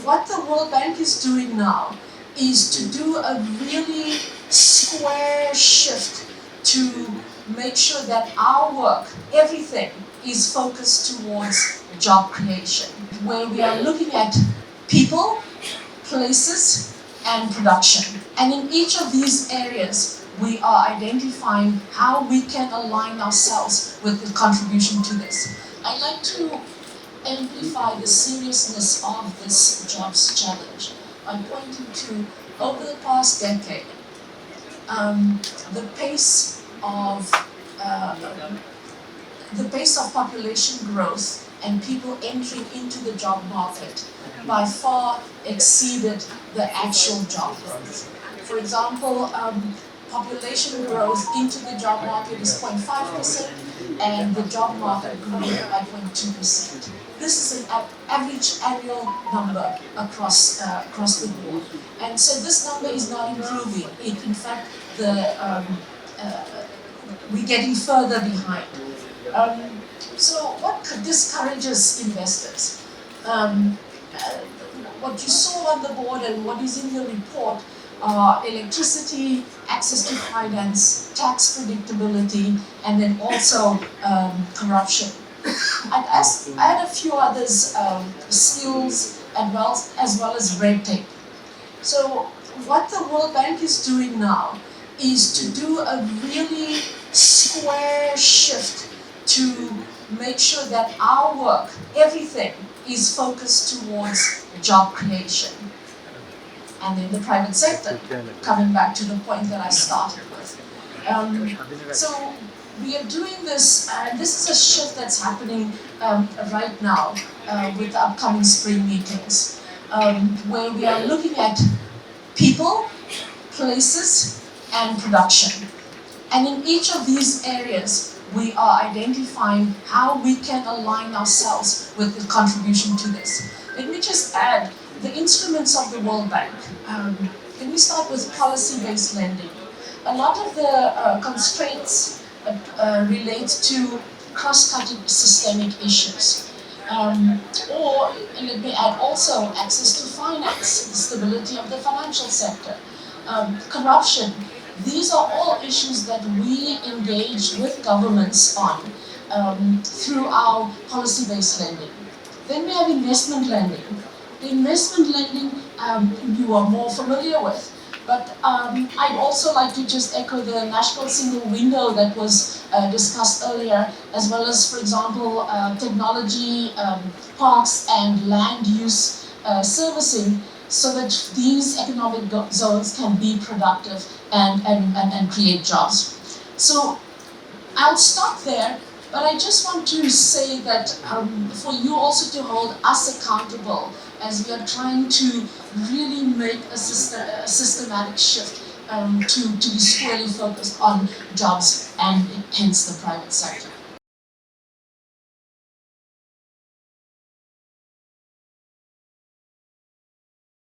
what the World Bank is doing now is to do a really square shift to make sure that our work, everything, is focused towards job creation, where we are looking at people, places, and production. And in each of these areas, we are identifying how we can align ourselves with the contribution to this. I'd like to amplify the seriousness of this jobs challenge by pointing to, over the past decade, the pace of population growth and people entering into the job market by far exceeded the actual job growth. For example, population growth into the job market is 0.5% and the job market grew by 0.2%. This is an average annual number across the board. And so this number is not improving. In fact, we're getting further behind. So what discourages investors? What you saw on the board and what is in the report are electricity, access to finance, tax predictability, and then also corruption. I'd add a few others, skills as well as red tape. So what the World Bank is doing now is to do a really square shift to make sure that our work, everything, is focused towards job creation. And in the private sector, coming back to the point that I started with. So we are doing this, and this is a shift that's happening right now with the upcoming spring meetings, where we are looking at people, places, and production. And in each of these areas, we are identifying how we can align ourselves with the contribution to this. Let me just add the instruments of the World Bank. Can we start with policy-based lending? A lot of the constraints relate to cross-cutting systemic issues. Or, let me add also, access to finance, the stability of the financial sector, corruption. These are all issues that we engage with governments on through our policy-based lending. Then we have investment lending. The investment lending you are more familiar with, but I'd also like to just echo the national single window that was discussed earlier, as well as, for example, technology, parks, and land use servicing, so that these economic zones can be productive and create jobs. So I'll stop there, but I just want to say that for you also to hold us accountable as we are trying to really make a systematic shift to be squarely focused on jobs and hence the private sector.